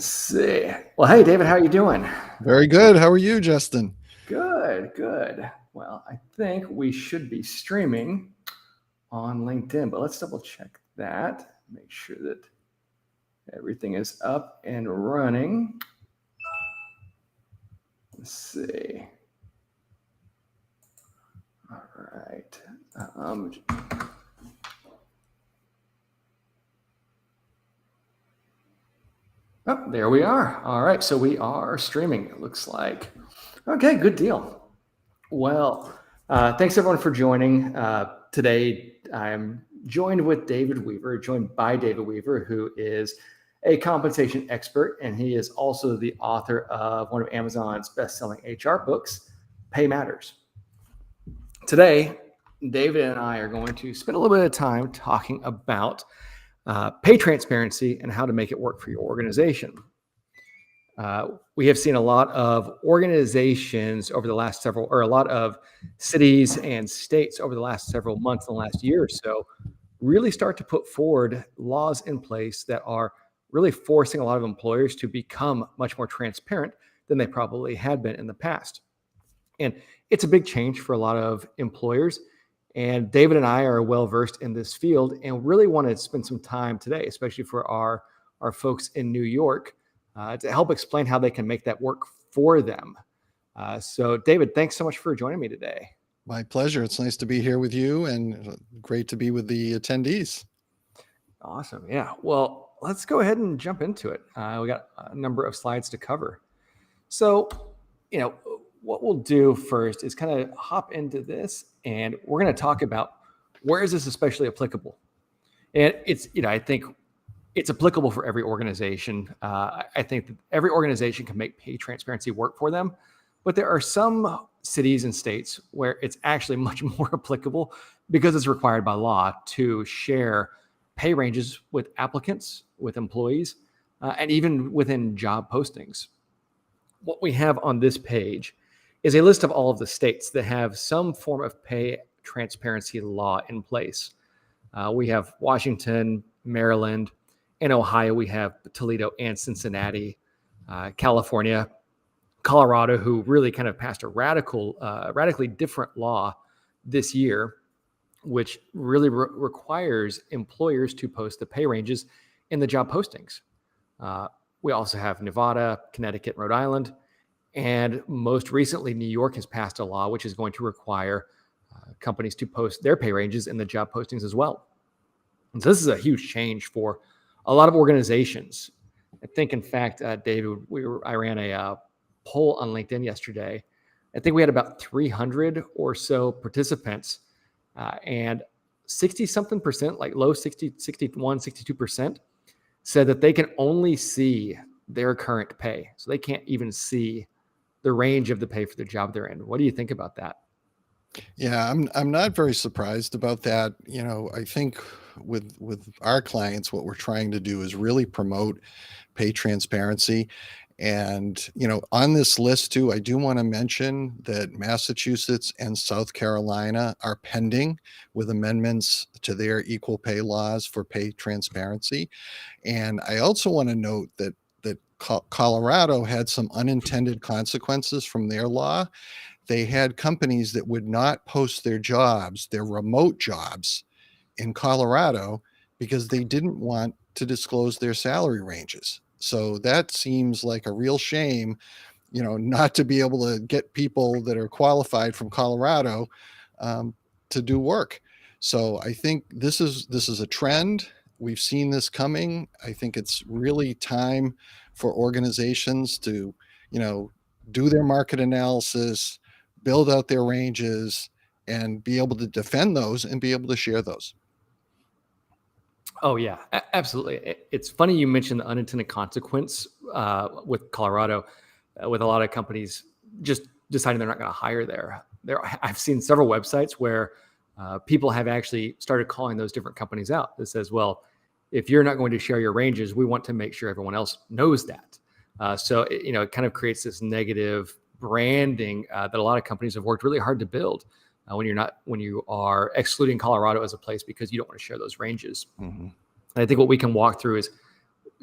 Let's see. Well, hey, David, how are you doing? Very good. How are you, Justin? Good, good. Well, I think we should be streaming on LinkedIn, but let's double check that. Make sure that everything is up and running. Let's see. All right. Oh, there we are. All right. So we are streaming, it looks like. Okay, good deal. Well, thanks everyone for joining. Today, I'm joined by David Weaver, who is a compensation expert, and he is also the author of one of Amazon's best-selling HR books, Pay Matters. Today, David and I are going to spend a little bit of time talking about pay transparency and how to make it work for your organization. We have seen a lot of organizations over the last a lot of cities and states over the last several months, in the last year or so, really start to put forward laws in place that are really forcing a lot of employers to become much more transparent than they probably had been in the past. And it's a big change for a lot of employers. And David and I are well versed in this field and really want to spend some time today, especially for our folks in New York, to help explain how they can make that work for them. So, David, thanks so much for joining me today. My pleasure. It's nice to be here with you and great to be with the attendees. Awesome. Yeah. Well, let's go ahead and jump into it. We got a number of slides to cover. So, what we'll do first is kind of hop into this, and we're going to talk about where is this especially applicable. And it's, I think it's applicable for every organization. I think that every organization can make pay transparency work for them, but there are some cities and states where it's actually much more applicable because it's required by law to share pay ranges with applicants, with employees, and even within job postings. What we have on this page is a list of all of the states that have some form of pay transparency law in place. We have Washington, Maryland, in Ohio, we have Toledo and Cincinnati, California, Colorado, who really kind of passed a radically different law this year, which really requires employers to post the pay ranges in the job postings. We also have Nevada, Connecticut, Rhode Island, and most recently, New York has passed a law which is going to require companies to post their pay ranges in the job postings as well. And so this is a huge change for a lot of organizations. I think, in fact, David, I ran a poll on LinkedIn yesterday. I think we had about 300 or so participants, and 60-something%, like low 60, 61, 62%, said that they can only see their current pay. So they can't even see the range of the pay for the job they're in. What do you think about that? Yeah, I'm not very surprised about that. I think with our clients, what we're trying to do is really promote pay transparency. And, on this list too, I do want to mention that Massachusetts and South Carolina are pending with amendments to their equal pay laws for pay transparency. And I also want to note that Colorado had some unintended consequences from their law. They had companies that would not post their remote jobs in Colorado because they didn't want to disclose their salary ranges. So that seems like a real shame, not to be able to get people that are qualified from Colorado to do work. So I think this is a trend. We've seen this coming. I think it's really time for organizations to, do their market analysis, build out their ranges, and be able to defend those and be able to share those. Oh, yeah, absolutely. It's funny you mentioned the unintended consequence with Colorado, with a lot of companies just deciding they're not going to hire there. I've seen several websites where people have actually started calling those different companies out. That says, well, if you're not going to share your ranges, we want to make sure everyone else knows that. So it kind of creates this negative branding that a lot of companies have worked really hard to build when you are excluding Colorado as a place because you don't want to share those ranges. Mm-hmm. And I think what we can walk through is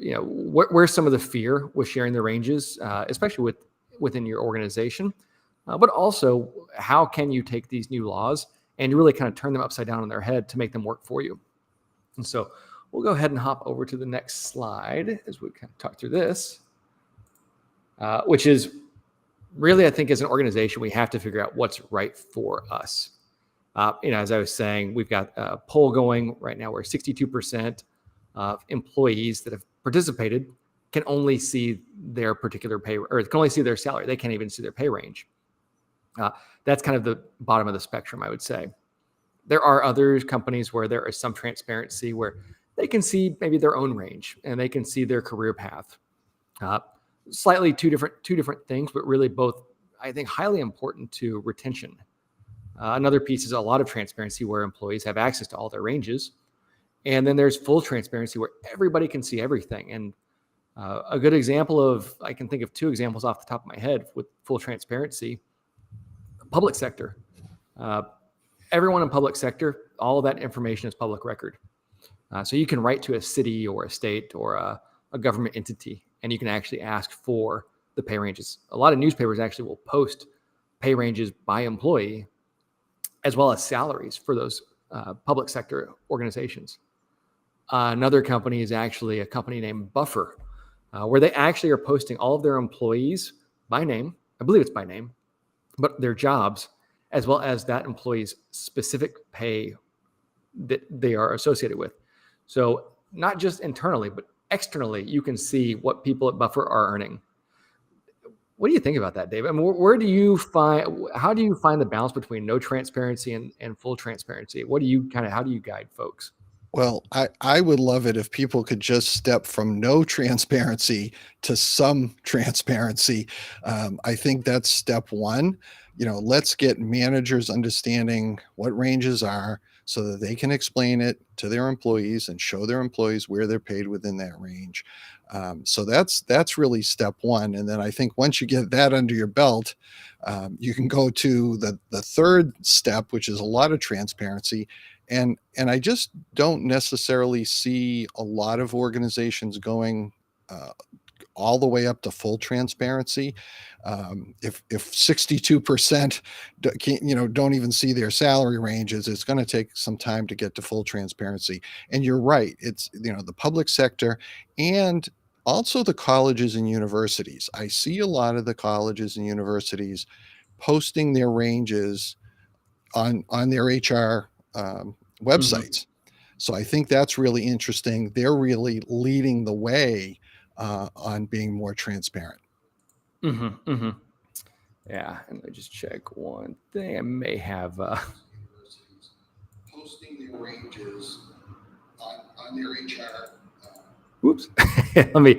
where's some of the fear with sharing the ranges, especially within your organization, but also how can you take these new laws and really kind of turn them upside down on their head to make them work for you. And so we'll go ahead and hop over to the next slide as we kind of talk through this, which is really, I think as an organization, we have to figure out what's right for us. As I was saying, we've got a poll going right now where 62% of employees that have participated can only see their particular pay, or can only see their salary. They can't even see their pay range. That's kind of the bottom of the spectrum, I would say. There are other companies where there is some transparency where they can see maybe their own range and they can see their career path. Slightly two different things, but really both, I think, highly important to retention. Another piece is a lot of transparency where employees have access to all their ranges. And then there's full transparency where everybody can see everything. And a good example I can think of two examples off the top of my head with full transparency. Public sector. Everyone in public sector, all of that information is public record. So you can write to a city or a state or a government entity, and you can actually ask for the pay ranges. A lot of newspapers actually will post pay ranges by employee, as well as salaries for those public sector organizations. Another company is actually a company named Buffer, where they actually are posting all of their employees by name. I believe it's by name, but their jobs, as well as that employee's specific pay that they are associated with. So not just internally, but externally, you can see what people at Buffer are earning. What do you think about that, Dave? I mean, how do you find the balance between no transparency and full transparency? How do you guide folks? Well, I would love it if people could just step from no transparency to some transparency. I think that's step one. Let's get managers understanding what ranges are so that they can explain it to their employees and show their employees where they're paid within that range. So that's really step one. And then I think once you get that under your belt, you can go to the third step, which is a lot of transparency. And I just don't necessarily see a lot of organizations going all the way up to full transparency. If 62% don't even see their salary ranges, it's going to take some time to get to full transparency. And you're right, it's the public sector and also the colleges and universities. I see a lot of the colleges and universities posting their ranges on their HR websites. So I think that's really interesting. They're really leading the way on being more transparent. Yeah, and let me just check one thing. I may have posting their ranges on their HR. Oops. Let me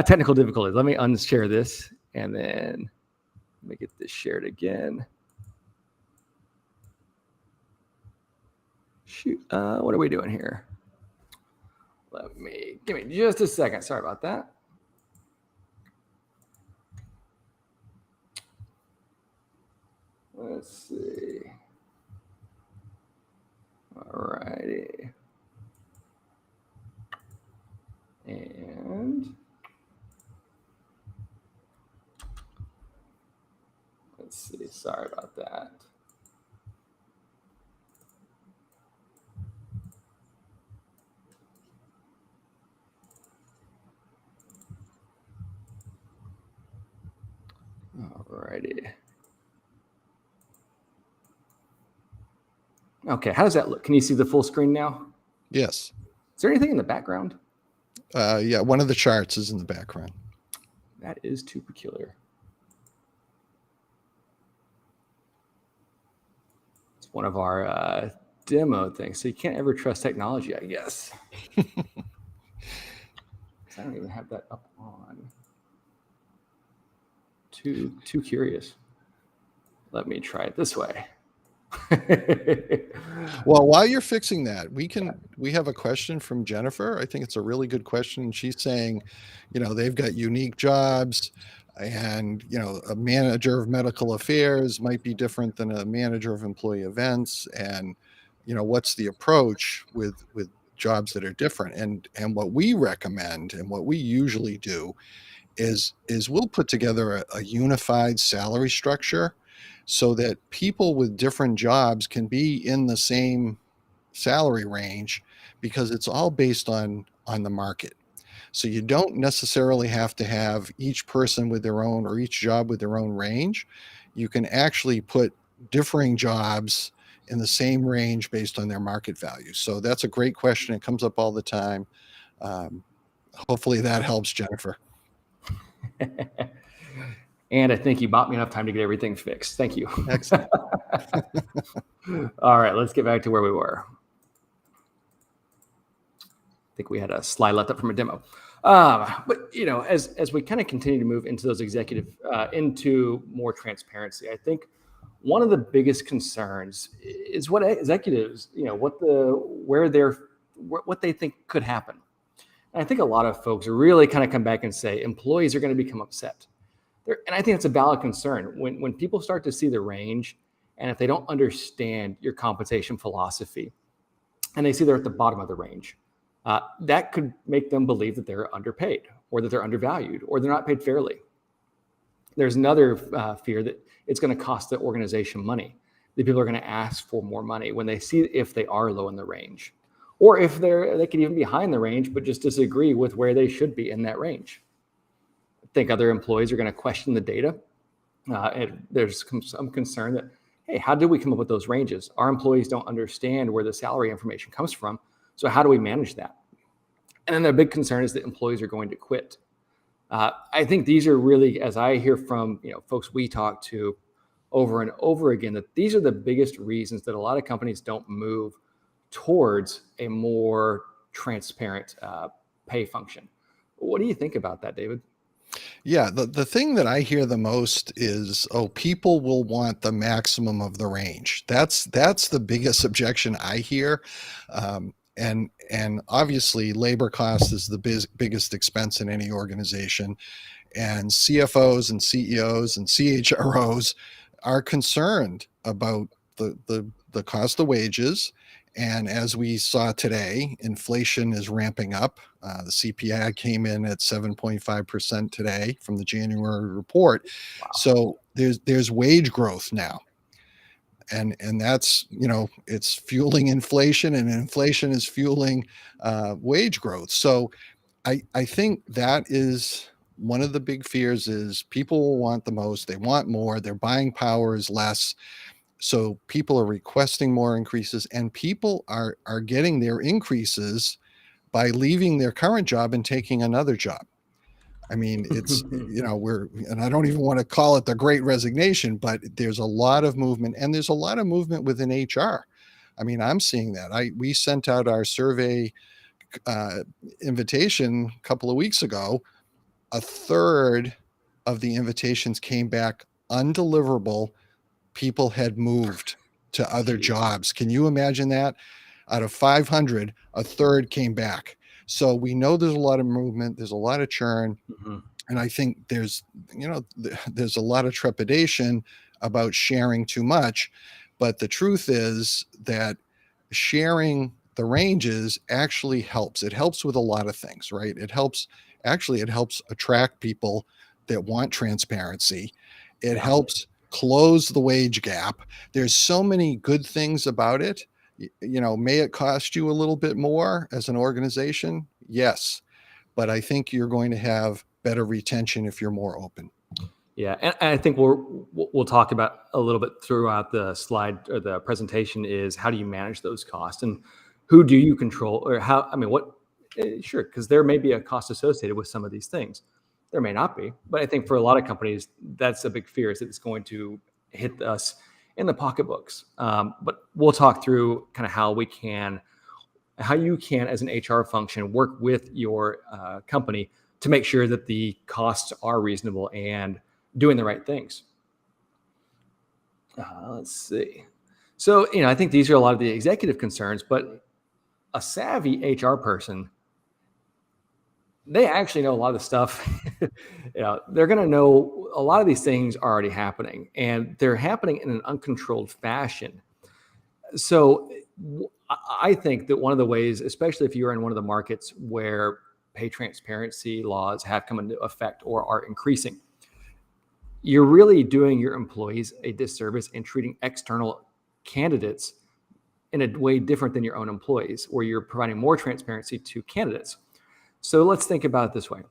technical difficulties. Let me unshare this and then let me get this shared again. Shoot, what are we doing here? Give me just a second. Sorry about that. Let's see. All righty. And let's see. Sorry about that. Alrighty. Okay, how does that look? Can you see the full screen now? Yes. Is there anything in the background? Yeah, one of the charts is in the background. That is too peculiar. It's one of our demo things, so you can't ever trust technology, I guess. I don't even have that up on. Too curious. Let me try it this way. Well, while you're fixing that, we have a question from Jennifer. I think it's a really good question. She's saying, they've got unique jobs and, a manager of medical affairs might be different than a manager of employee events. And, what's the approach with jobs that are different. And what we recommend and what we usually do is we'll put together a unified salary structure so that people with different jobs can be in the same salary range, because it's all based on the market. So you don't necessarily have to have each person with their own, or each job with their own range. You can actually put differing jobs in the same range based on their market value. So that's a great question. It comes up all the time. Um, Hopefully that helps, Jennifer. And I think you bought me enough time to get everything fixed. Thank you. Excellent. All right, let's get back to where we were. I think we had a slide left up from a demo. But as we kind of continue to move into those into more transparency, I think one of the biggest concerns is what executives, what they think could happen. And I think a lot of folks really kind of come back and say employees are going to become upset. And I think it's a valid concern when people start to see the range, and if they don't understand your compensation philosophy, and they see they're at the bottom of the range, that could make them believe that they're underpaid, or that they're undervalued, or they're not paid fairly. There's another fear that it's going to cost the organization money. The people are going to ask for more money when they see if they are low in the range, or if they could even be high in the range, but just disagree with where they should be in that range. I think other employees are going to question the data. And there's some concern that, hey, how did we come up with those ranges? Our employees don't understand where the salary information comes from. So how do we manage that? And then the big concern is that employees are going to quit. I think these are really, as I hear from folks we talk to over and over again, that these are the biggest reasons that a lot of companies don't move towards a more transparent pay function. What do you think about that, David? Yeah, the thing that I hear the most is, people will want the maximum of the range. That's the biggest objection I hear. And obviously labor cost is the biggest expense in any organization. And CFOs and CEOs and CHROs are concerned about the cost of wages. And as we saw today, inflation is ramping up. The CPI came in at 7.5% today from the January report. Wow. So there's wage growth now. And that's, it's fueling inflation, and inflation is fueling wage growth. So I think that is one of the big fears, is people will want the most, they want more, their buying power is less. So people are requesting more increases, and people are getting their increases by leaving their current job and taking another job. I mean, it's, and I don't even want to call it the great resignation, but there's a lot of movement, and there's a lot of movement within HR. I mean, I'm seeing that. We sent out our survey invitation a couple of weeks ago. A third of the invitations came back undeliverable. People had moved to other jobs. Can you imagine that? Out of 500, a third came back. So we know there's a lot of movement, there's a lot of churn. Mm-hmm. And I think there's a lot of trepidation about sharing too much. But the truth is that sharing the ranges actually helps. It helps with a lot of things, right? It helps attract people that want transparency. It helps close the wage gap. There's so many good things about it. May it cost you a little bit more as an organization? Yes. But I think you're going to have better retention if you're more open. Yeah. And I think we'll talk about a little bit throughout the slide or the presentation is, how do you manage those costs, and who do you control, or sure, because there may be a cost associated with some of these things. There may not be, but I think for a lot of companies, that's a big fear, is that it's going to hit us in the pocketbooks. But we'll talk through kind of how you can, as an HR function, work with your company to make sure that the costs are reasonable and doing the right things. Let's see. So, I think these are a lot of the executive concerns, but a savvy HR person, they actually know a lot of the stuff. They're going to know a lot of these things are already happening, and they're happening in an uncontrolled fashion. So I think that one of the ways, especially if you're in one of the markets where pay transparency laws have come into effect or are increasing, you're really doing your employees a disservice in treating external candidates in a way different than your own employees, where you're providing more transparency to candidates. So let's think about it this way.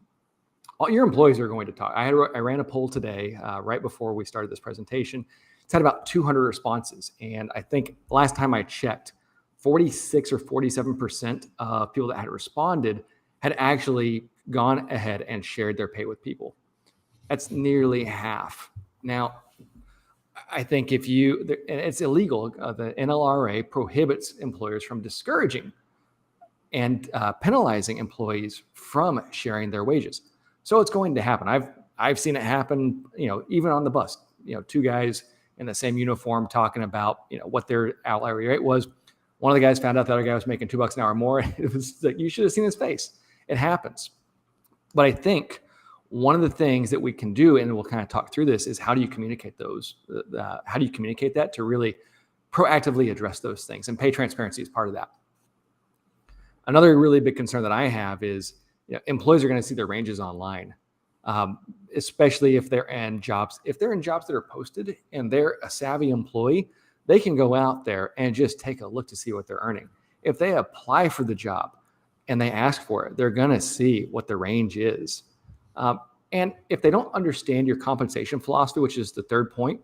All your employees are going to talk. I ran a poll today, right before we started this presentation. It's had about 200 responses. And I think last time I checked, 46 or 47% of people that had responded had actually gone ahead and shared their pay with people. That's nearly half. Now, I think and it's illegal. The NLRA prohibits employers from discouraging and penalizing employees from sharing their wages. So it's going to happen. I've seen it happen, even on the bus, two guys in the same uniform talking about, what their hourly rate was. One of the guys found out the other guy was making $2 an hour more. It was like, you should have seen his face. It happens. But I think one of the things that we can do, and we'll kind of talk through this, is how do you communicate those? How do you communicate that to really proactively address those things? And pay transparency is part of that. Another really big concern that I have is, employees are going to see their ranges online, especially if they're in jobs. If they're in jobs that are posted and they're a savvy employee, they can go out there and just take a look to see what they're earning. If they apply for the job and they ask for it, they're going to see what the range is. And if they don't understand your compensation philosophy, which is the third point,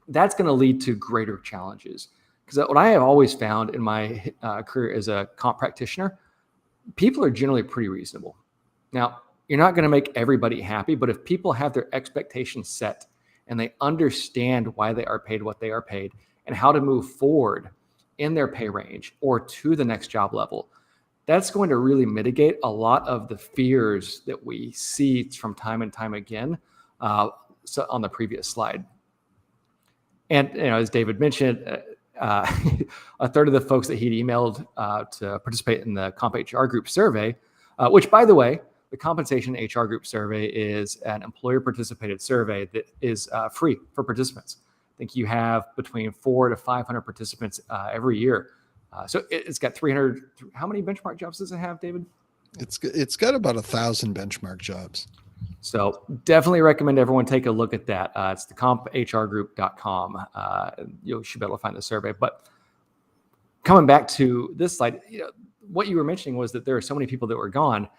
that's going to lead to greater challenges. Because what I have always found in my career as a comp practitioner, people are generally pretty reasonable. Now, you're not going to make everybody happy, but if people have their expectations set and they understand why they are paid what they are paid and how to move forward in their pay range or to the next job level, that's going to really mitigate a lot of the fears that we see from time and time again so on the previous slide. And as David mentioned, a third of the folks that he'd emailed to participate in the Comp HR Group survey, which, by the way, the Compensation HR Group survey is an employer-participated survey that is free for participants. I think you have between 400 to 500 participants every year. So it's got 300. How many benchmark jobs does it have, David? It's got about 1,000 benchmark jobs. So definitely recommend everyone take a look at that. It's the comphrgroup.com. You should be able to find the survey. But coming back to this slide, what you were mentioning was that there are so many people that were gone.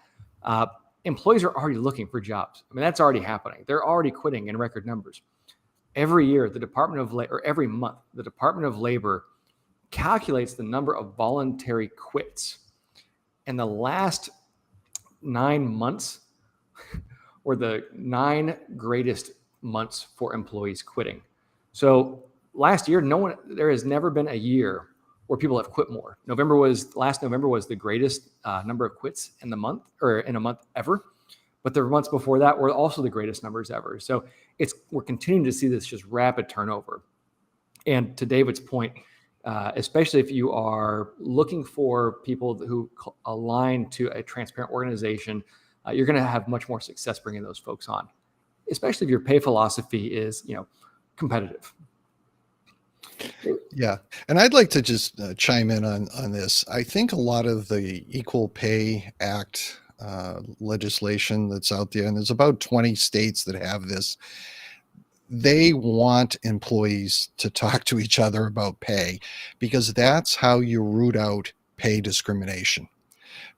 Employees are already looking for jobs. I mean, that's already happening. They're already quitting in record numbers. Every year, every month, the Department of Labor calculates the number of voluntary quits. And the last 9 months were the 9 greatest months for employees quitting. So last year, there has never been a year where people have quit more. Last November was the greatest number of quits in a month ever. But the months before that were also the greatest numbers ever. So we're continuing to see this just rapid turnover. And to David's point, especially if you are looking for people who align to a transparent organization, you're going to have much more success bringing those folks on, especially if your pay philosophy is, competitive. Yeah. And I'd like to just chime in on this. I think a lot of the Equal Pay Act legislation that's out there, and there's about 20 states that have this, they want employees to talk to each other about pay, because that's how you root out pay discrimination.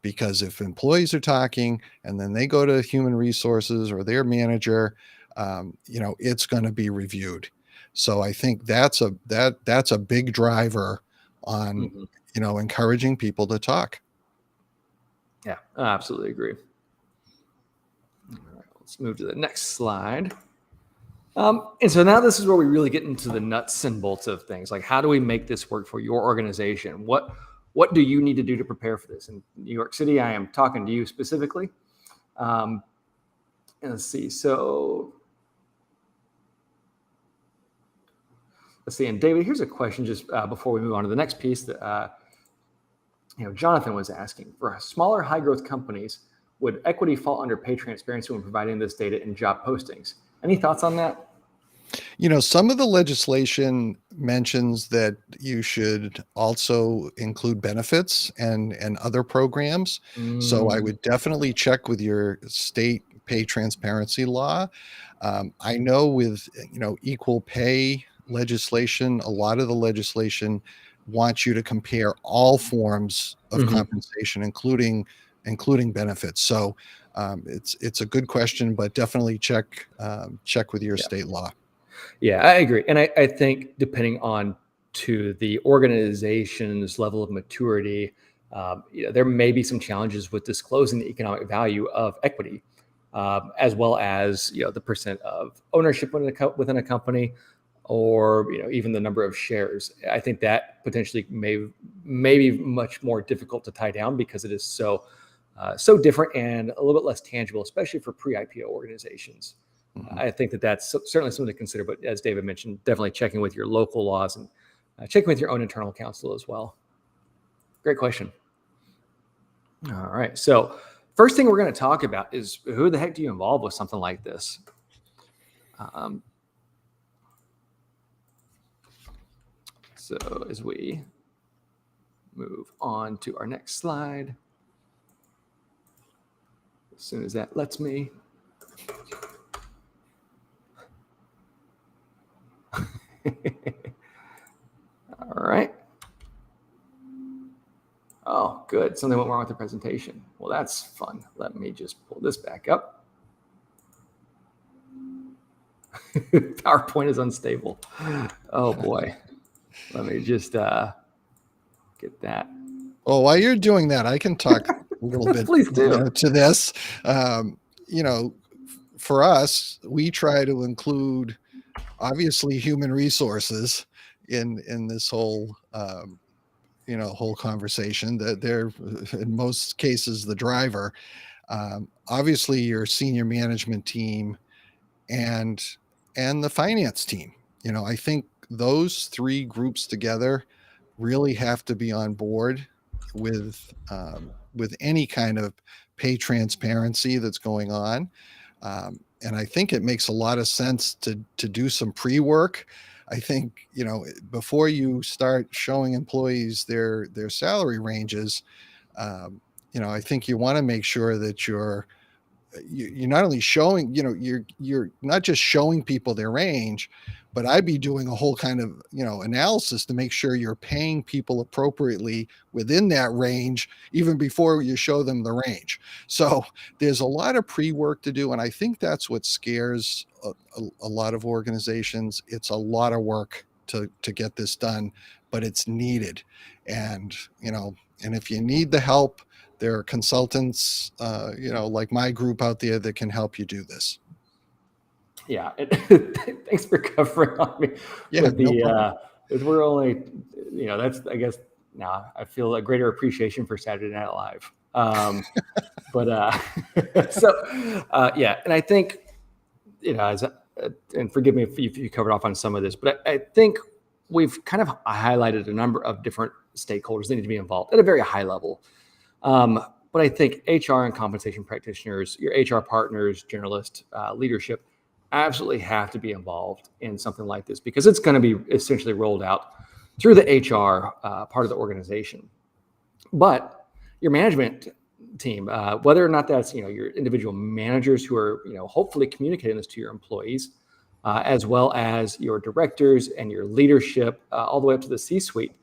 Because if employees are talking and then they go to human resources or their manager, it's going to be reviewed. So I think that's a big driver on, encouraging people to talk. Yeah, I absolutely agree. All right, let's move to the next slide. And so now this is where we really get into the nuts and bolts of things. Like, how do we make this work for your organization? What do you need to do to prepare for this? In New York City, I am talking to you specifically. And let's see. So let's see. And David, here's a question just before we move on to the next piece that Jonathan was asking. For smaller, high-growth companies, would equity fall under pay transparency when providing this data in job postings? Any thoughts on that? Some of the legislation mentions that you should also include benefits and other programs. So I Mm, would definitely check with your state pay transparency law. I know with equal pay legislation, a lot of the legislation wants you to compare all forms of mhm. compensation, including benefits. So it's a good question, but definitely check with your Yeah. state law. Yeah, I agree. And I think depending on to the organization's level of maturity, there may be some challenges with disclosing the economic value of equity, as well as the percent of ownership within a company, or even the number of shares. I think that potentially may be much more difficult to tie down because it is so different and a little bit less tangible, especially for pre-IPO organizations. Mhm. I think that that's certainly something to consider. But as David mentioned, definitely checking with your local laws and checking with your own internal counsel as well. Great question. All right. So, first thing we're going to talk about is who the heck do you involve with something like this? Um, so, as we move on to our next slide, as soon as that lets me. All right. Oh, good. Something went wrong with the presentation. Well, that's fun. Let me just pull this back up. PowerPoint is unstable. Oh boy. Let me just get that. Well, while you're doing that, I can talk a little bit, Please do. to this. Um, you know, for us, we try to include obviously human resources in this whole conversation. That they're in most cases the driver. Obviously, your senior management team and the finance team. I think those three groups together really have to be on board with any kind of pay transparency that's going on. And I think it makes a lot of sense to do some pre-work. I think before you start showing employees their salary ranges, I think you want to make sure that you're not only showing, you're not just showing people their range, but I'd be doing a whole kind of, analysis to make sure you're paying people appropriately within that range, even before you show them the range. So there's a lot of pre-work to do. And I think that's what scares a lot of organizations. It's a lot of work to get this done, but it's needed. And, and if you need the help, there are consultants, like my group out there that can help you do this. Yeah. Thanks for covering on me Yeah, with no the, problem. because we're only, that's, I guess, now I feel a greater appreciation for Saturday Night Live. But yeah. And I think, and forgive me if you covered off on some of this, but I think we've kind of highlighted a number of different stakeholders that need to be involved at a very high level. But I think HR and compensation practitioners, your HR partners, journalists, leadership, absolutely have to be involved in something like this because it's going to be essentially rolled out through the HR part of the organization. But your management team, whether or not that's your individual managers who are hopefully communicating this to your employees, as well as your directors and your leadership, all the way up to the C-suite,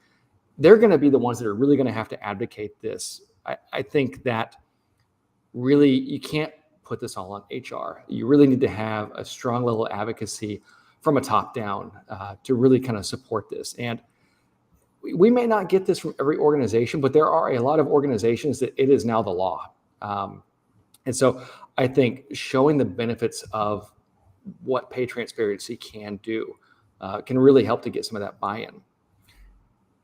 they're going to be the ones that are really going to have to advocate this. I think that really you can't put this all on HR. You really need to have a strong level of advocacy from a top down to really kind of support this. And we may not get this from every organization, but there are a lot of organizations that it is now the law. And so I think showing the benefits of what pay transparency can do can really help to get some of that buy-in.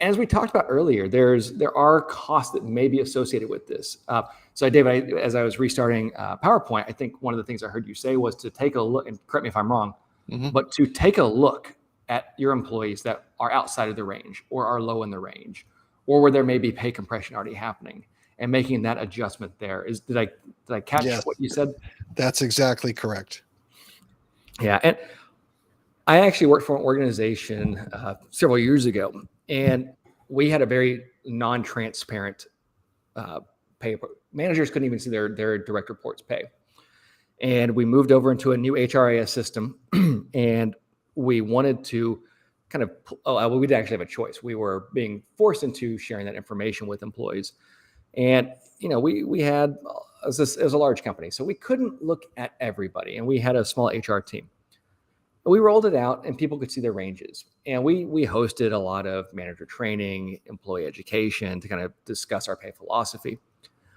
As we talked about earlier, there are costs that may be associated with this. So, David, as I was restarting PowerPoint, I think one of the things I heard you say was to take a look, and correct me if I'm wrong, Mhm. but to take a look at your employees that are outside of the range or are low in the range, or where there may be pay compression already happening, and making that adjustment there. Did I catch Yes, what you said? that's exactly correct. Yeah, and I actually worked for an organization several years ago, and we had a very non-transparent pay. Managers couldn't even see their direct reports pay. And we moved over into a new HRIS system, and we wanted to kind of, well, we didn't actually have a choice. We were being forced into sharing that information with employees. And, we had, it was a large company, so we couldn't look at everybody, and we had a small HR team. We rolled it out and people could see their ranges. And we hosted a lot of manager training, employee education to kind of discuss our pay philosophy.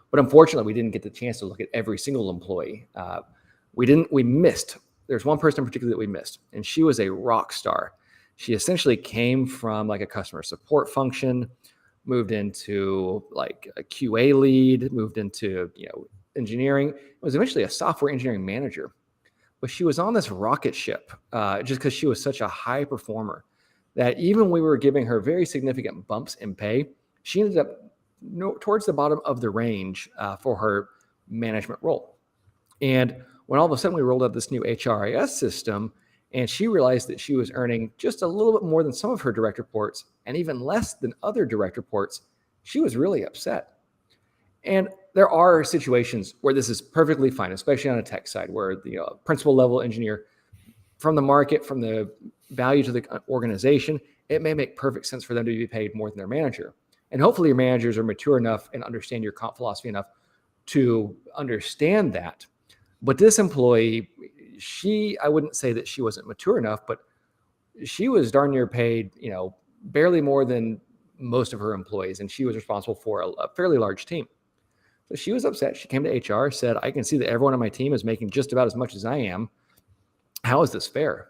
But unfortunately, we didn't get the chance to look at every single employee. We missed. There's one person in particular that we missed, and she was a rock star. She essentially came from like a customer support function, moved into like a QA lead, moved into engineering, was eventually a software engineering manager. But she was on this rocket ship just because she was such a high performer that even we were giving her very significant bumps in pay, she ended up towards the bottom of the range for her management role. And when all of a sudden we rolled out this new HRIS system, and she realized that she was earning just a little bit more than some of her direct reports and even less than other direct reports, she was really upset. And there are situations where this is perfectly fine, especially on a tech side, where the principal level engineer from the market, from the value to the organization, it may make perfect sense for them to be paid more than their manager. And hopefully your managers are mature enough and understand your comp philosophy enough to understand that. But this employee, I wouldn't say that she wasn't mature enough, but she was darn near paid, barely more than most of her employees. And she was responsible for a fairly large team. So she was upset. She came to HR, said, I can see that everyone on my team is making just about as much as I am. How is this fair?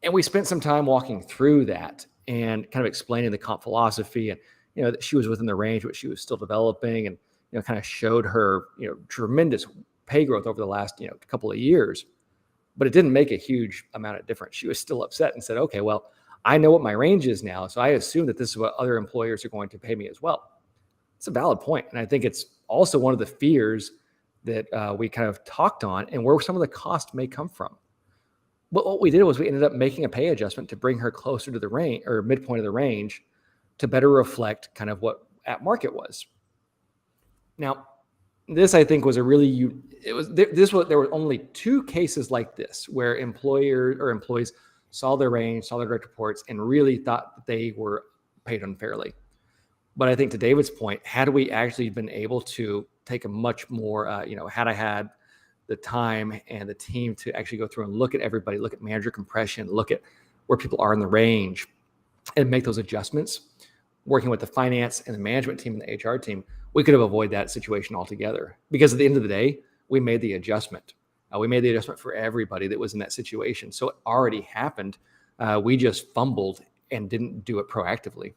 And we spent some time walking through that and kind of explaining the comp philosophy and, that she was within the range, but she was still developing, and, kind of showed her, tremendous pay growth over the last, couple of years. But it didn't make a huge amount of difference. She was still upset and said, okay, well, I know what my range is now, so I assume that this is what other employers are going to pay me as well. It's a valid point. And I think it's also one of the fears that we kind of talked on and where some of the cost may come from. But what we did was we ended up making a pay adjustment to bring her closer to the range or midpoint of the range to better reflect kind of what at market was. Now, this I think was there were only 2 cases like this where employees saw their range, saw their direct reports, and really thought that they were paid unfairly. But I think to David's point, had we actually been able to take a much more, had I had the time and the team to actually go through and look at everybody, look at manager compression, look at where people are in the range, and make those adjustments, working with the finance and the management team and the HR team, we could have avoided that situation altogether. Because at the end of the day, we made the adjustment. We made the adjustment for everybody that was in that situation. So it already happened. We just fumbled and didn't do it proactively.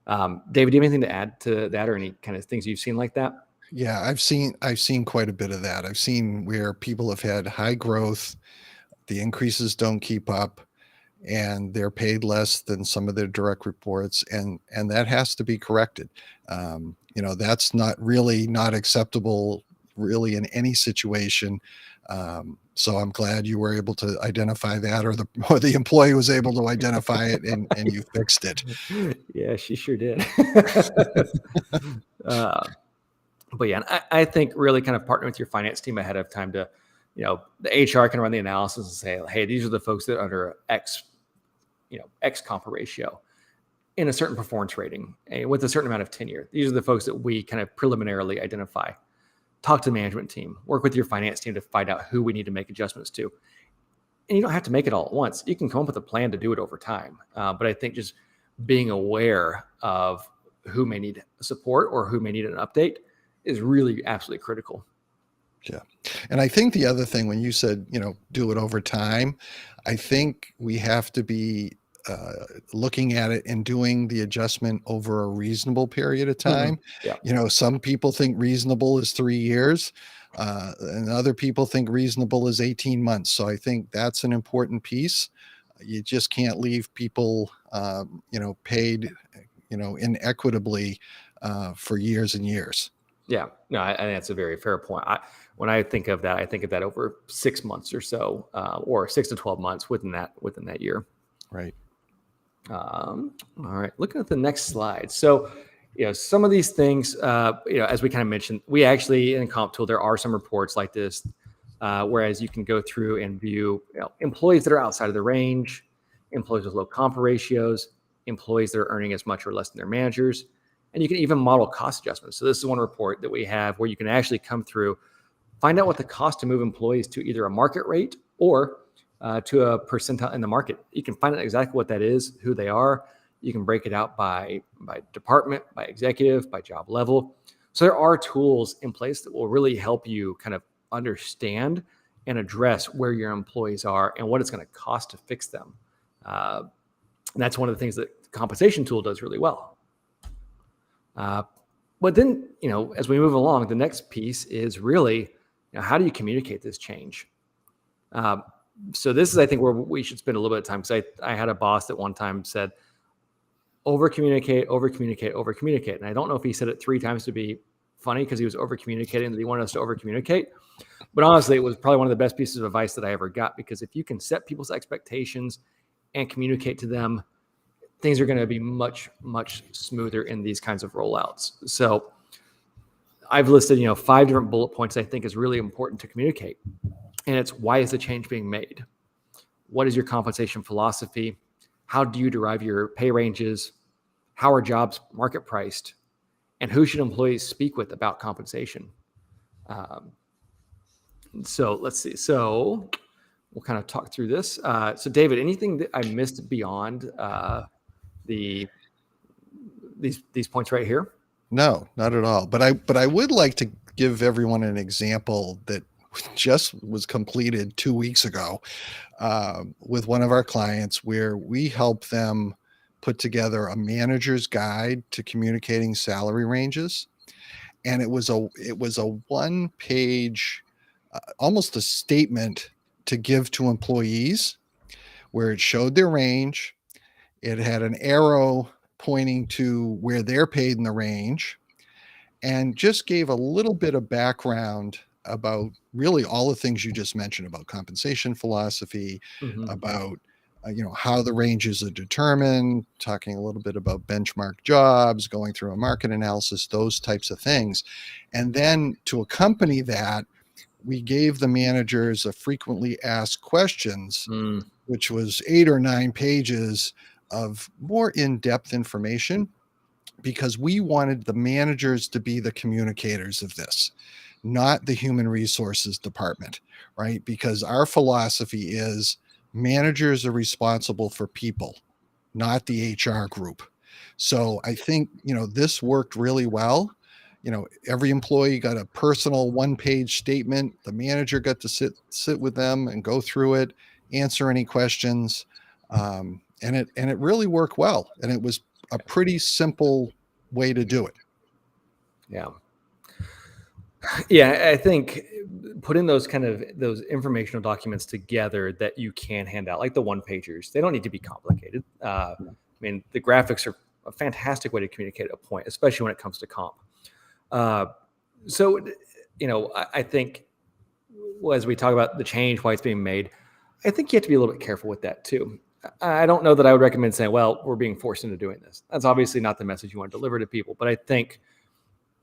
David, do you have anything to add to that, or any kind of things you've seen like that? Yeah, I've seen quite a bit of that. I've seen where people have had high growth, the increases don't keep up, and they're paid less than some of their direct reports, and that has to be corrected. That's not acceptable really in any situation. So I'm glad you were able to identify that, or the employee was able to identify it, and you fixed it. Yeah, she sure did. But yeah, and I think really kind of partner with your finance team ahead of time to, the HR can run the analysis and say, hey, these are the folks that are under X, X comp ratio in a certain performance rating and with a certain amount of tenure. These are the folks that we kind of preliminarily identify. Talk to the management team, work with your finance team to find out who we need to make adjustments to. And you don't have to make it all at once. You can come up with a plan to do it over time. But I think just being aware of who may need support or who may need an update is really absolutely critical. Yeah. And I think the other thing, when you said, do it over time, I think we have to be looking at it and doing the adjustment over a reasonable period of time. Yeah. Some people think reasonable is 3 years, and other people think reasonable is 18 months. So I think that's an important piece. You just can't leave people, paid, inequitably for years and years. Yeah, no, I think that's a very fair point. When I think of that, I think of that over 6 months or so, or 6 to 12 months within that year. Right. All right, looking at the next slide. So, some of these things, as we kind of mentioned, we actually in Comp Tool, there are some reports like this, whereas you can go through and view employees that are outside of the range, employees with low comp ratios, employees that are earning as much or less than their managers, and you can even model cost adjustments. So this is one report that we have where you can actually come through, find out what the cost to move employees to either a market rate or to a percentile in the market. You can find out exactly what that is, who they are. You can break it out by department, by executive, by job level. So there are tools in place that will really help you kind of understand and address where your employees are and what it's going to cost to fix them. And that's one of the things that the compensation tool does really well. But then, as we move along, the next piece is really, how do you communicate this change? So this is, I think, where we should spend a little bit of time, because I had a boss that one time said, over communicate. And I don't know if he said it 3 times to be funny because he was over communicating, that he wanted us to over communicate. But honestly, it was probably one of the best pieces of advice that I ever got, because if you can set people's expectations and communicate to them, things are going to be much, much smoother in these kinds of rollouts. So I've listed, 5 different bullet points I think is really important to communicate. And it's, why is the change being made? What is your compensation philosophy? How do you derive your pay ranges? How are jobs market priced? And who should employees speak with about compensation? So let's see. So we'll kind of talk through this. So David, anything that I missed beyond these points right here? No, not at all. But I would like to give everyone an example that just was completed 2 weeks ago with one of our clients, where we help them put together a manager's guide to communicating salary ranges. And it was a 1-page, almost a statement to give to employees, where it showed their range. It had an arrow pointing to where they're paid in the range, and just gave a little bit of background about really all the things you just mentioned about compensation philosophy, about how the ranges are determined, talking a little bit about benchmark jobs, going through a market analysis, those types of things. And then to accompany that, we gave the managers a frequently asked questions, which was 8 or 9 pages of more in-depth information, because we wanted the managers to be the communicators of this, not the human resources department, right? Because our philosophy is managers are responsible for people, not the HR group. So I think, this worked really well. Every employee got a personal 1-page statement. The manager got to sit with them and go through it, answer any questions. And it really worked well. And it was a pretty simple way to do it. Yeah, I think putting those informational documents together that you can hand out, like the 1-pagers, they don't need to be complicated. I mean, the graphics are a fantastic way to communicate a point, especially when it comes to comp. So, I think as we talk about the change, why it's being made, I think you have to be a little bit careful with that too. I don't know that I would recommend saying, well, we're being forced into doing this. That's obviously not the message you want to deliver to people. But I think,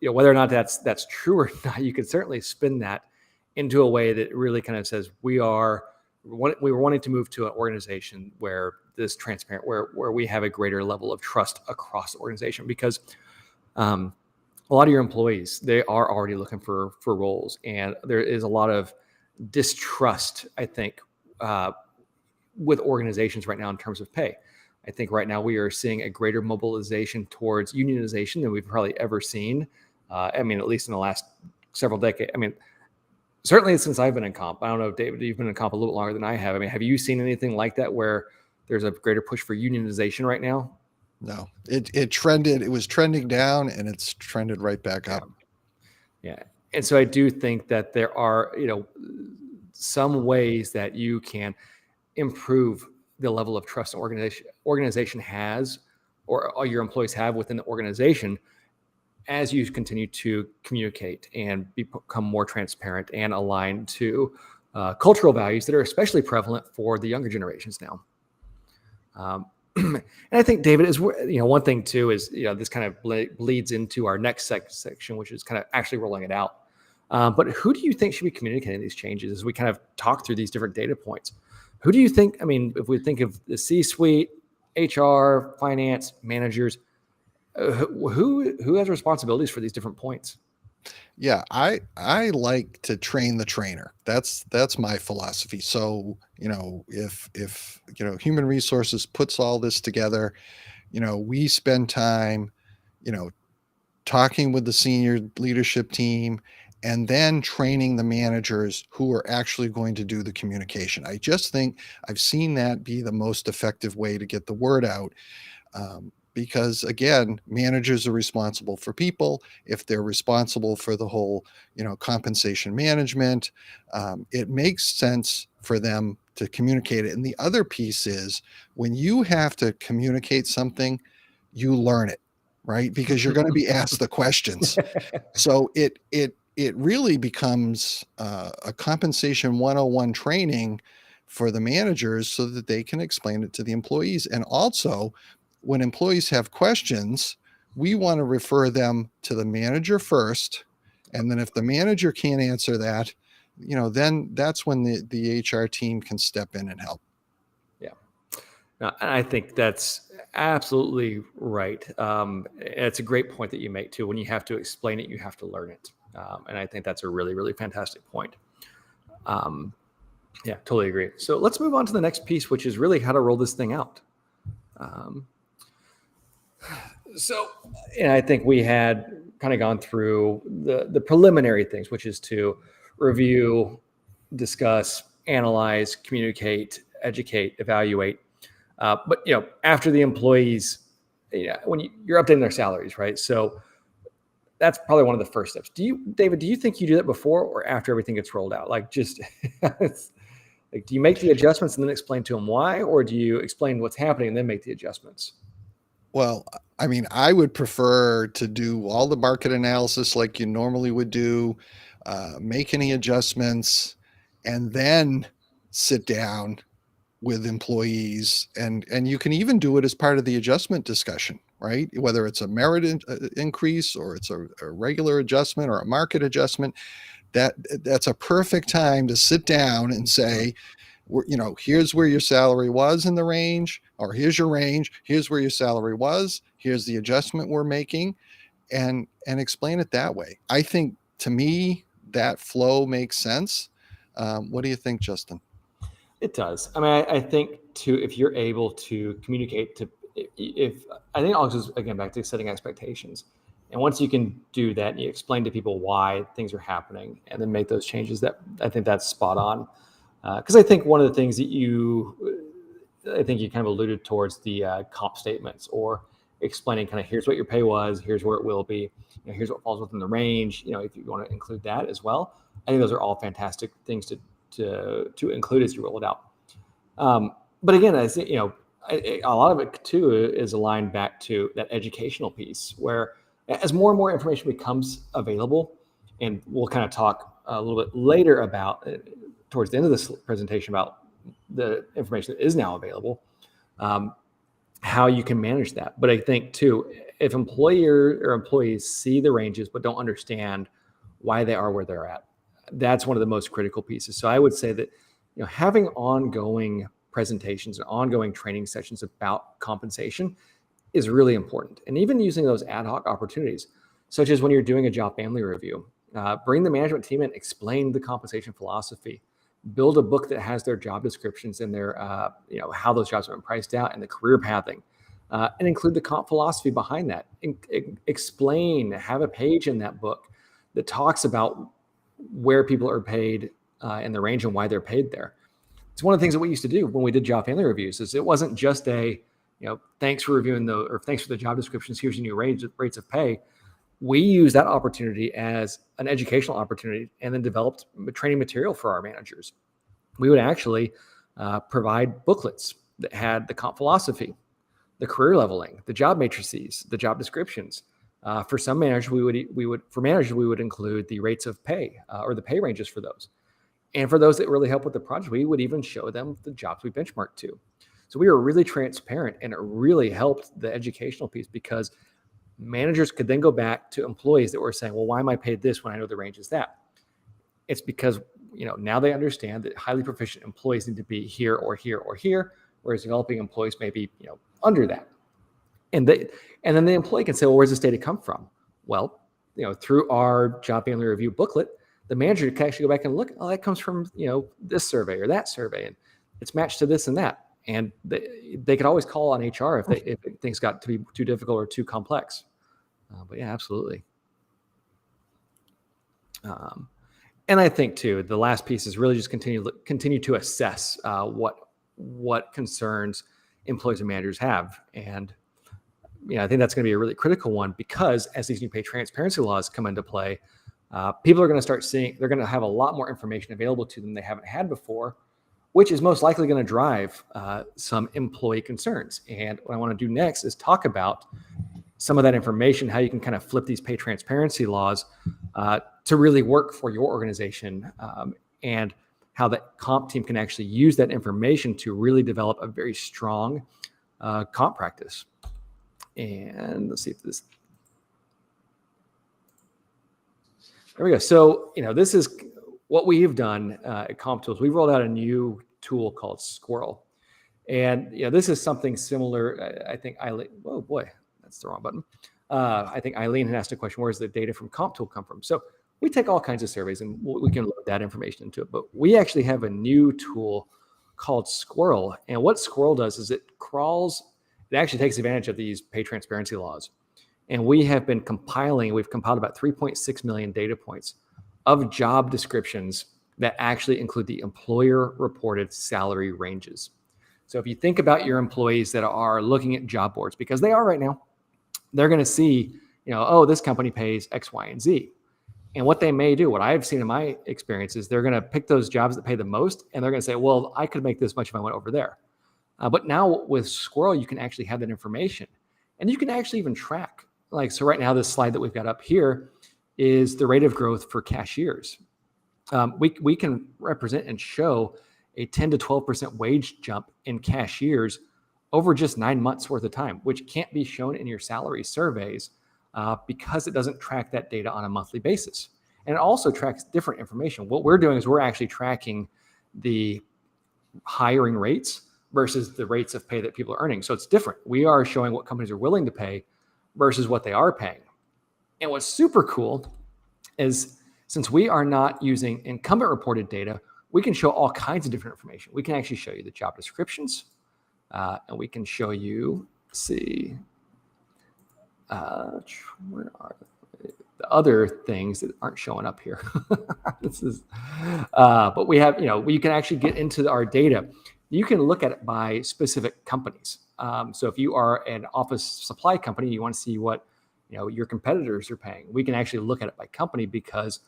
whether or not that's true or not, you could certainly spin that into a way that really kind of says we were wanting to move to an organization where this transparent, where we have a greater level of trust across the organization, because a lot of your employees, they are already looking for roles, and there is a lot of distrust, I think, with organizations right now in terms of pay. I think right now we are seeing a greater mobilization towards unionization than we've probably ever seen. At least in the last several decades. Certainly since I've been in comp. I don't know, David, you've been in comp a little longer than I have. Have you seen anything like that where there's a greater push for unionization right now? No, it trended. It was trending down, and it's trended right back up. Yeah. And so I do think that there are, some ways that you can improve the level of trust an organization has, or your employees have within the organization, as you continue to communicate and become more transparent and aligned to cultural values that are especially prevalent for the younger generations now. And I think, David, is one thing too is this kind of bleeds into our next section, which is kind of actually rolling it out. But who do you think should be communicating these changes as we kind of talk through these different data points? Who do you think? I mean, if we think of the C-suite, HR, finance, managers, who has responsibilities for these different points? Yeah, I like to train the trainer. That's my philosophy. So, if human resources puts all this together, we spend time, you know, talking with the senior leadership team and then training the managers who are actually going to do the communication. I just think I've seen that be the most effective way to get the word out. Because again, managers are responsible for people. If they're responsible for the whole, compensation management, it makes sense for them to communicate it. And the other piece is when you have to communicate something, you learn it, right? Because you're going to be asked the questions. So it really becomes a compensation 101 training for the managers so that they can explain it to the employees. And also, when employees have questions, we want to refer them to the manager first. And then if the manager can't answer that, then that's when the HR team can step in and help. Yeah. No, and I think that's absolutely right. It's a great point that you make too. When you have to explain it, you have to learn it. And I think that's a really, really fantastic point. Yeah, totally agree. So let's move on to the next piece, which is really how to roll this thing out. And I think we had kind of gone through the preliminary things, which is to review, discuss, analyze, communicate, educate, evaluate. But after the employees, when you're updating their salaries, right? So that's probably one of the first steps. David, do you think you do that before or after everything gets rolled out? Like just like, do you make the adjustments and then explain to them why, or do you explain what's happening and then make the adjustments? Well, I mean, I would prefer to do all the market analysis like you normally would do, make any adjustments, and then sit down with employees. And you can even do it as part of the adjustment discussion, right? Whether it's a merit increase or it's a regular adjustment or a market adjustment, that's a perfect time to sit down and say, here's where your salary was in the range, or here's your range, here's where your salary was, here's the adjustment we're making, and explain it that way. I think, to me, that flow makes sense. What do you think, Justin? It does. I mean, I think too, if you're able to communicate if I think also again back to setting expectations, and once you can do that, and you explain to people why things are happening, and then make those changes. That I think that's spot on. Because I think one of the things that I think you kind of alluded towards the comp statements or explaining kind of here's what your pay was, here's where it will be, here's what falls within the range. If you want to include that as well, I think those are all fantastic things to include as you roll it out. But again, I think a lot of it too is aligned back to that educational piece, where as more and more information becomes available, and we'll kind of talk a little bit later about towards the end of this presentation about the information that is now available, how you can manage that. But I think too, if employer or employees see the ranges but don't understand why they are where they're at, that's one of the most critical pieces. So I would say that having ongoing presentations and ongoing training sessions about compensation is really important. And even using those ad hoc opportunities, such as when you're doing a job family review, bring the management team in, explain the compensation philosophy, build a book that has their job descriptions and their, how those jobs have been priced out and the career pathing, and include the comp philosophy behind that. Explain, have a page in that book that talks about where people are paid in the range and why they're paid there. It's one of the things that we used to do when we did job family reviews. Is it wasn't just thanks for reviewing or thanks for the job descriptions, here's your new rates of pay. We used that opportunity as an educational opportunity and then developed training material for our managers. We would actually provide booklets that had the comp philosophy, the career leveling, the job matrices, the job descriptions, For some managers, we would include the rates of pay or the pay ranges for those. And for those that really help with the project, we would even show them the jobs we benchmarked to. So we were really transparent, and it really helped the educational piece because managers could then go back to employees that were saying, well, why am I paid this when I know the range is that? It's because, now they understand that highly proficient employees need to be here or here or here, whereas developing employees may be, under that. And then the employee can say, well, where's this data come from? Well, through our job family review booklet, the manager can actually go back and look, oh, that comes from, this survey or that survey, and it's matched to this and that. And they could always call on HR if things got to be too difficult or too complex. But yeah, absolutely. And I think too, the last piece is really just continue to assess what concerns employees and managers have. And I think that's going to be a really critical one because as these new pay transparency laws come into play, people are going to start seeing, they're going to have a lot more information available to them they haven't had before, which is most likely going to drive some employee concerns. And what I want to do next is talk about some of that information, how you can kind of flip these pay transparency laws to really work for your organization, and how the comp team can actually use that information to really develop a very strong comp practice. And let's see if this, there we go. So, this is what we've done at Comp Tools. We rolled out a new tool called Squirrel. And, this is something similar. I think Eileen, oh boy, that's the wrong button. I think Eileen had asked a question, where's the data from Comp Tool come from? So we take all kinds of surveys and we can load that information into it. But we actually have a new tool called Squirrel. And what Squirrel does is it actually takes advantage of these pay transparency laws. And we've compiled about 3.6 million data points of job descriptions that actually include the employer reported salary ranges. So if you think about your employees that are looking at job boards, because they are right now, they're going to see, oh, this company pays X, Y, and Z. And what they may do, what I've seen in my experience, is they're going to pick those jobs that pay the most, and they're going to say, well, I could make this much if I went over there. But now with Squirrel, you can actually have that information, and you can actually even track. So right now, this slide that we've got up here is the rate of growth for cashiers. We can represent and show a 10 to 12% wage jump in cashiers over just 9 months worth of time, which can't be shown in your salary surveys because it doesn't track that data on a monthly basis. And it also tracks different information. What we're doing is we're actually tracking the hiring rates versus the rates of pay that people are earning. So it's different. We are showing what companies are willing to pay versus what they are paying. And what's super cool is since we are not using incumbent reported data, we can show all kinds of different information. We can actually show you the job descriptions, and we can show you, where are the other things that aren't showing up here? But we have, you can actually get into our data. You can look at it by specific companies. So if you are an office supply company, you want to see what your competitors are paying. We can actually look at it by company because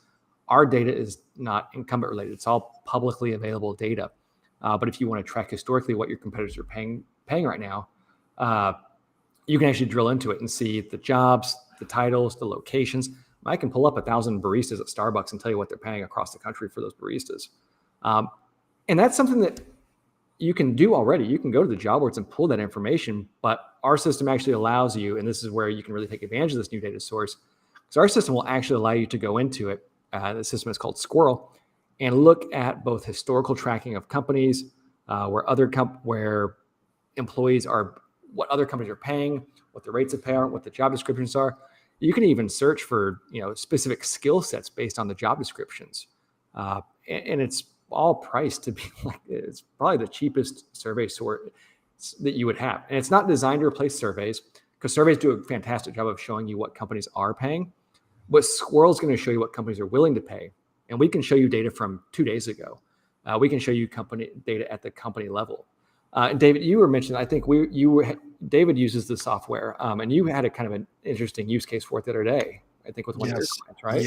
our data is not incumbent related. It's all publicly available data. But if you want to track historically what your competitors are paying right now, you can actually drill into it and see the jobs, the titles, the locations. I can pull up 1,000 baristas at Starbucks and tell you what they're paying across the country for those baristas. And that's something that you can do already. You can go to the job boards and pull that information, but our system actually allows you, and this is where you can really take advantage of this new data source, because our system will actually allow you to go into it. The system is called Squirrel, and look at both historical tracking of companies, where employees are, what other companies are paying, what the rates of pay are, what the job descriptions are. You can even search for specific skill sets based on the job descriptions, and it's all priced to be it's probably the cheapest survey sort that you would have. And it's not designed to replace surveys, because surveys do a fantastic job of showing you what companies are paying. But Squirrel is going to show you what companies are willing to pay, and we can show you data from 2 days ago. We can show you company data at the company level. And David, you were mentioning, I think David uses the software, and you had a kind of an interesting use case for it the other day. I think, with one of your Yes. clients, right?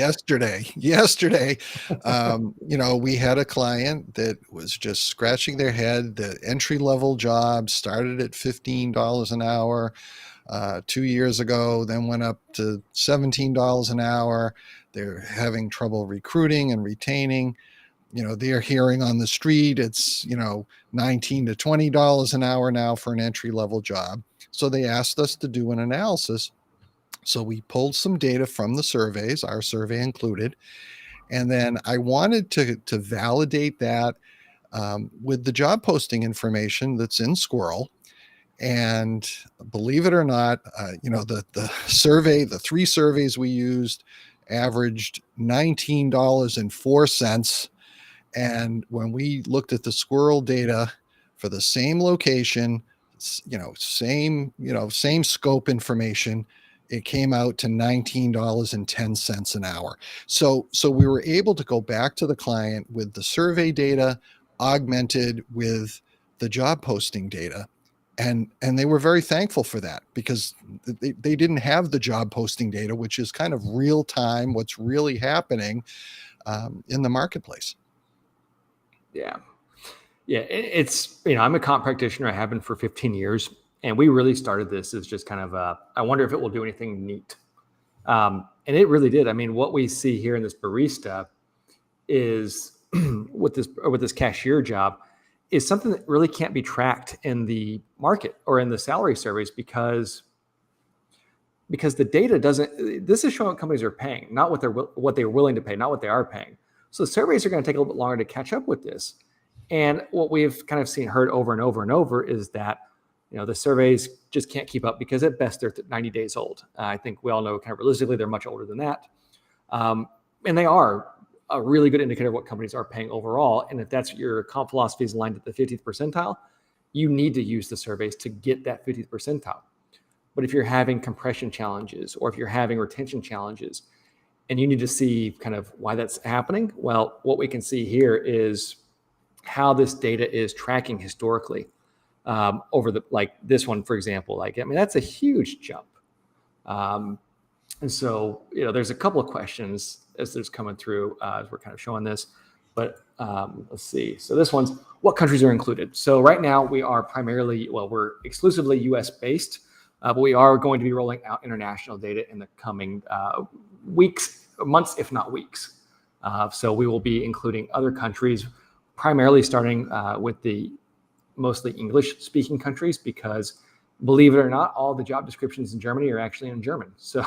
Yesterday, we had a client that was just scratching their head. The entry level job started at $15 an hour 2 years ago, then went up to $17 an hour. They're having trouble recruiting and retaining. They're hearing on the street it's, $19 to $20 an hour now for an entry level job. So they asked us to do an analysis. So we pulled some data from the surveys, our survey included, and then I wanted to validate that with the job posting information that's in Squirrel. And believe it or not, the survey, the 3 surveys we used, averaged $19.04. And when we looked at the Squirrel data for the same location, same scope information, it came out to $19.10 an hour. So we were able to go back to the client with the survey data augmented with the job posting data. And they were very thankful for that, because they didn't have the job posting data, which is kind of real time, what's really happening in the marketplace. Yeah. Yeah. It's, I'm a comp practitioner. I have been for 15 years. And we really started this as just kind of I wonder if it will do anything neat. And it really did. I mean, what we see here in this barista is with this cashier job is something that really can't be tracked in the market or in the salary surveys, because the data doesn't. This is showing what companies are paying, not what they're willing to pay, not what they are paying. So the surveys are going to take a little bit longer to catch up with this. And what we've kind of heard over and over and over is that the surveys just can't keep up, because at best they're 90 days old. I think we all know kind of realistically they're much older than that. And they are a really good indicator of what companies are paying overall. And if that's your comp philosophy is aligned at the 50th percentile, you need to use the surveys to get that 50th percentile. But if you're having compression challenges, or if you're having retention challenges, and you need to see kind of why that's happening, well, what we can see here is how this data is tracking historically. Over this one, for example, that's a huge jump. And so, there's a couple of questions as there's coming through as we're kind of showing this, but let's see. So this one's, what countries are included? So right now we are we're exclusively US based, but we are going to be rolling out international data in the coming months, if not weeks. So we will be including other countries, primarily starting with the mostly English-speaking countries, because believe it or not, all the job descriptions in Germany are actually in German. So,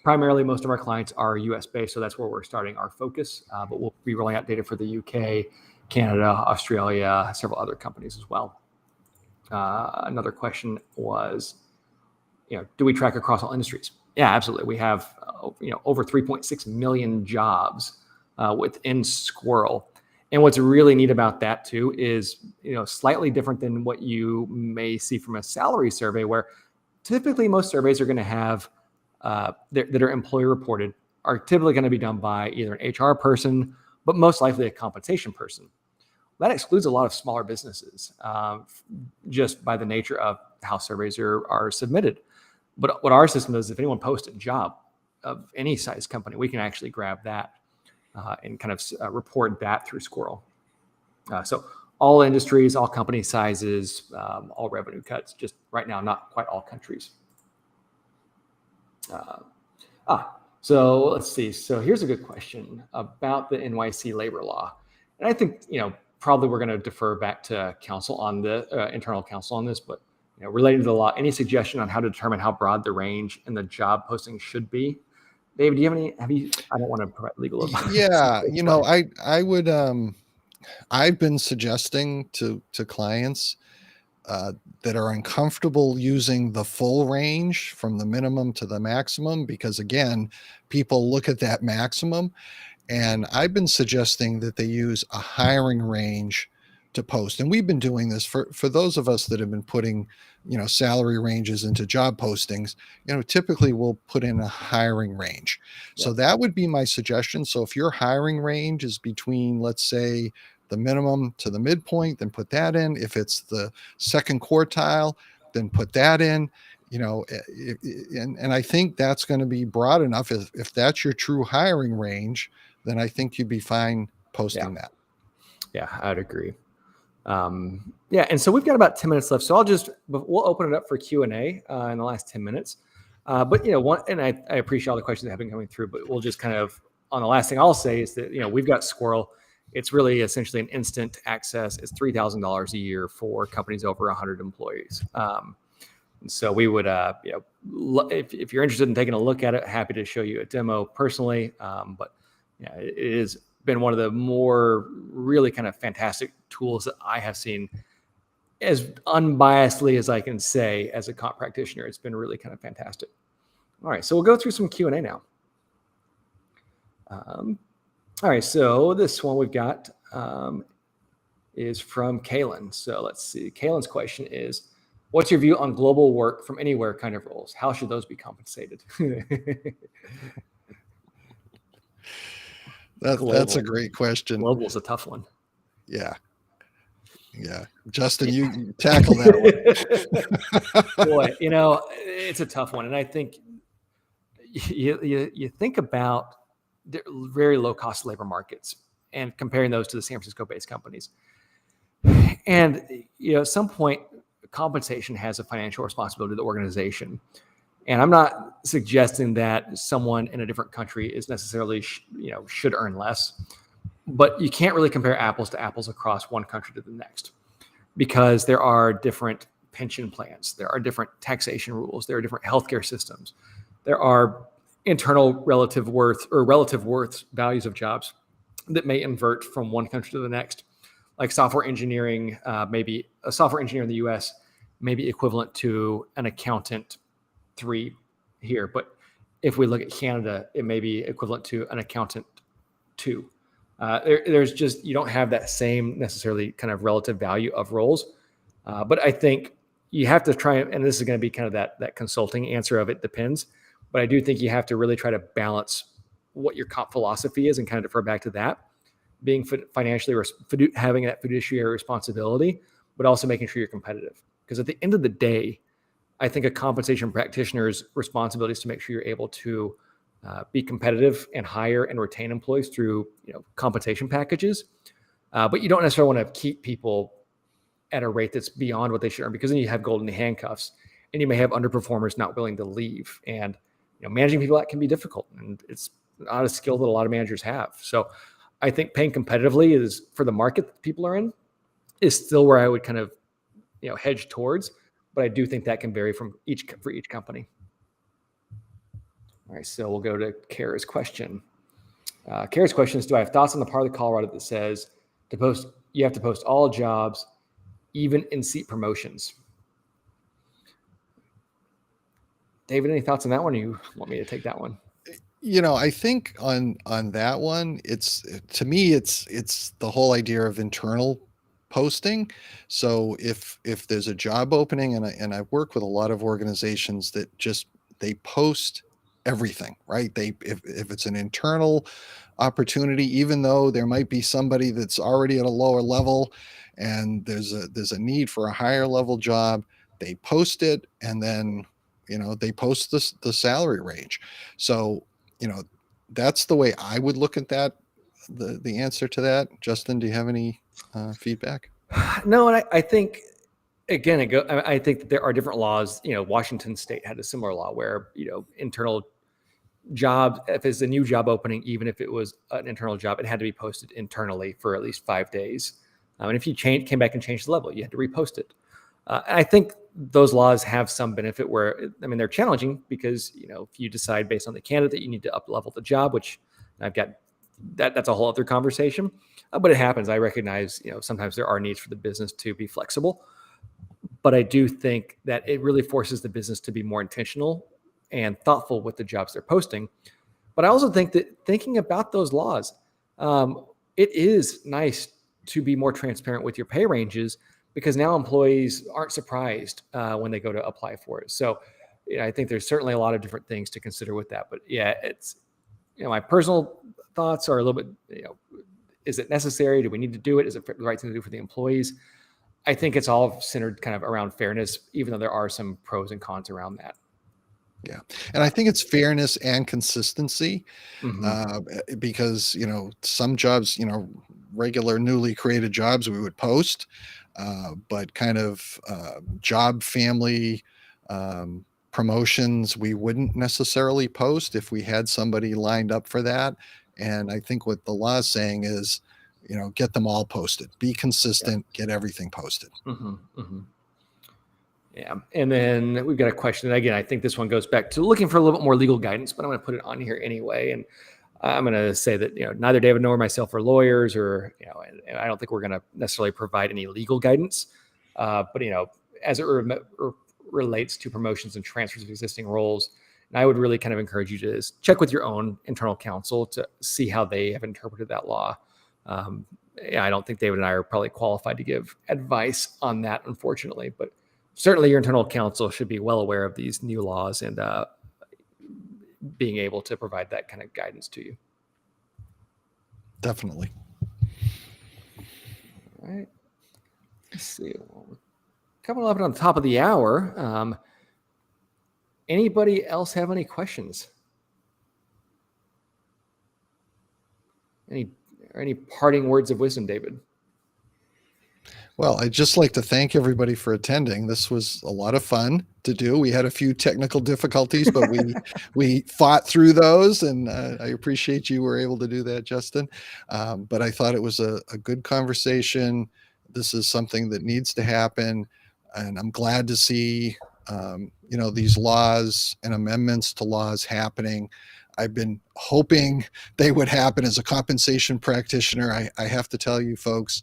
primarily most of our clients are US-based, so that's where we're starting our focus. But we'll be rolling out data for the UK, Canada, Australia, several other companies as well. Another question was, do we track across all industries? Yeah, absolutely. We have, over 3.6 million jobs within Squirrel. And what's really neat about that too is, slightly different than what you may see from a salary survey, where typically most surveys are going to have that are employee reported, are typically going to be done by either an HR person, but most likely a compensation person. That excludes a lot of smaller businesses, just by the nature of how surveys are submitted. But what our system does, if anyone posts a job of any size company, we can actually grab that and kind of report that through Squirrel. So all industries, all company sizes, all revenue cuts, just right now, not quite all countries. So let's see. So here's a good question about the NYC labor law. And I think, probably we're going to defer back to counsel on the internal counsel on this, but related to the law, any suggestion on how to determine how broad the range in the job posting should be? David, do you have any, I don't want to provide legal advice. Yeah, I would, I've been suggesting to clients that are uncomfortable using the full range from the minimum to the maximum, because again, people look at that maximum, and I've been suggesting that they use a hiring range to post. And we've been doing this for those of us that have been putting, salary ranges into job postings, typically we'll put in a hiring range. So that would be my suggestion. So if your hiring range is between, let's say, the minimum to the midpoint, then put that in. If it's the second quartile, then put that in. and I think that's going to be broad enough. If that's your true hiring range, then I think you'd be fine posting that. Yeah, I'd agree. Yeah, and so we've got about 10 minutes left, so we'll open it up for Q&A in the last 10 minutes. But I appreciate all the questions that have been coming through, but we'll just kind of, on the last thing I'll say is that, we've got Squirrel. It's really essentially an instant access. It's $3,000 a year for companies over 100 employees. So we would, if you're interested in taking a look at it, happy to show you a demo personally. But yeah, it has been one of the more really kind of fantastic tools that I have seen, as unbiasedly as I can say as a comp practitioner. It's been really kind of fantastic. All right, so we'll go through some Q&A now. All right, so this one we've got is from Kaylin. So let's see. Kaylin's question is, what's your view on global work from anywhere kind of roles? How should those be compensated? That's a great question. Global is a tough one. Yeah. Justin, you tackle that one. Boy, it's a tough one. And I think you think about the very low cost labor markets and comparing those to the San Francisco based companies. And, at some point, compensation has a financial responsibility to the organization. And I'm not suggesting that someone in a different country is necessarily, should earn less, but you can't really compare apples to apples across one country to the next, because there are different pension plans. There are different taxation rules. There are different healthcare systems. There are internal relative worth values of jobs that may invert from one country to the next. Like software engineering, maybe a software engineer in the US may be equivalent to an accountant 3 here. But if we look at Canada, it may be equivalent to an accountant 2. There's just, you don't have that same necessarily kind of relative value of roles. But I think you have to try, and this is going to be kind of that consulting answer of it depends. But I do think you have to really try to balance what your comp philosophy is and kind of defer back to that, being financially, having that fiduciary responsibility, but also making sure you're competitive. Because at the end of the day, I think a compensation practitioner's responsibility is to make sure you're able to be competitive and hire and retain employees through compensation packages. But you don't necessarily want to keep people at a rate that's beyond what they should earn, because then you have golden handcuffs and you may have underperformers not willing to leave. And managing people, that can be difficult, and it's not a skill that a lot of managers have. So I think paying competitively is, for the market that people are in, is still where I would kind of hedge towards. But I do think that can vary for each company. All right, so we'll go to Kara's question. Kara's question is, do I have thoughts on the part of the Colorado that says you have to post all jobs, even in-seat promotions? David, any thoughts on that one? Or you want me to take that one? I think on that one, to me, it's the whole idea of internal posting. So if there's a job opening, and I work with a lot of organizations that they post everything, right? If it's an internal opportunity, even though there might be somebody that's already at a lower level and there's a need for a higher level job, they post it, and then they post the salary range. So that's the way I would look at that, the answer to that. Justin, do you have any feedback? No, and I think, again, I think that there are different laws. Washington State had a similar law where internal jobs, if it's a new job opening, even if it was an internal job, it had to be posted internally for at least 5 days. And if you came back and changed the level, you had to repost it. And I think those laws have some benefit where, they're challenging because, if you decide based on the candidate you need to up level the job, which I've got, that's a whole other conversation, but it happens. I recognize, sometimes there are needs for the business to be flexible, but I do think that it really forces the business to be more intentional and thoughtful with the jobs they're posting. But I also think that thinking about those laws, it is nice to be more transparent with your pay ranges, because now employees aren't surprised when they go to apply for it. So I think there's certainly a lot of different things to consider with that. But yeah, it's, my personal thoughts are a little bit, is it necessary? Do we need to do it? Is it the right thing to do for the employees? I think it's all centered kind of around fairness, even though there are some pros and cons around that. Yeah. And I think it's fairness and consistency, Mm-hmm. because, some jobs, regular newly created jobs we would post, but kind of job family promotions we wouldn't necessarily post if we had somebody lined up for that. And I think what the law is saying is, get them all posted, be consistent, get everything posted. Mm-hmm. Mm-hmm. Yeah. And then we've got a question. And again, I think this one goes back to looking for a little bit more legal guidance, but I'm going to put it on here anyway. And I'm going to say that, neither David nor myself are lawyers, or, and I don't think we're going to necessarily provide any legal guidance. But, as it relates to promotions and transfers of existing roles, and I would really kind of encourage you to check with your own internal counsel to see how they have interpreted that law. I don't think David and I are probably qualified to give advice on that, unfortunately, but certainly your internal counsel should be well aware of these new laws and being able to provide that kind of guidance to you. Definitely. All right. Let's see. Well, we're coming up on the top of the hour. Anybody else have any questions? Any parting words of wisdom, David? Well, I'd just like to thank everybody for attending. This was a lot of fun to do. We had a few technical difficulties, but we fought through those, and I appreciate you were able to do that, Justin. But I thought it was a good conversation. This is something that needs to happen, and I'm glad to see these laws and amendments to laws happening. I've been hoping they would happen as a compensation practitioner. I have to tell you folks,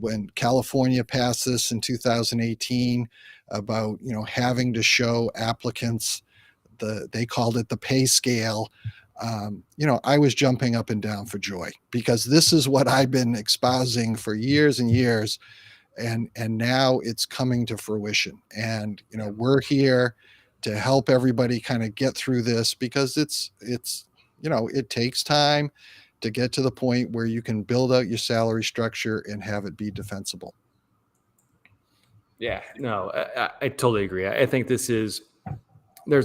when California passed this in 2018 about, having to show applicants, they called it the pay scale. I was jumping up and down for joy, because this is what I've been espousing for years and years. And now it's coming to fruition. And, we're here to help everybody kind of get through this, because it takes time to get to the point where you can build out your salary structure and have it be defensible. Yeah, no, I totally agree. I think there's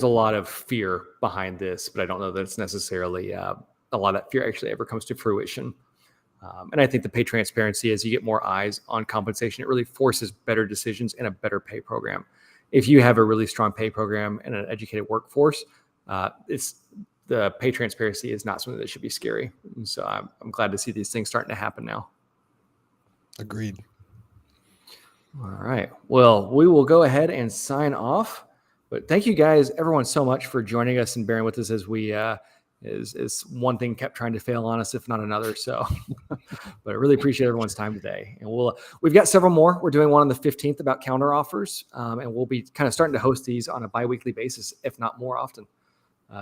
a lot of fear behind this, but I don't know that it's necessarily a lot of that fear actually ever comes to fruition. And I think the pay transparency, as you get more eyes on compensation, it really forces better decisions and a better pay program. If you have a really strong pay program and an educated workforce, the pay transparency is not something that should be scary. And so I'm glad to see these things starting to happen now. Agreed. All right. Well, we will go ahead and sign off. But thank you guys, everyone, so much for joining us and bearing with us as we is one thing kept trying to fail on us, if not another. So, but I really appreciate everyone's time today. And we've got several more. We're doing one on the 15th about counter offers, and we'll be kind of starting to host these on a bi-weekly basis, if not more often.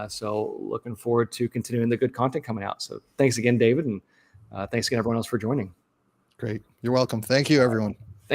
So looking forward to continuing the good content coming out. So thanks again, David. And thanks again, everyone else, for joining. Great. You're welcome. Thank you, everyone.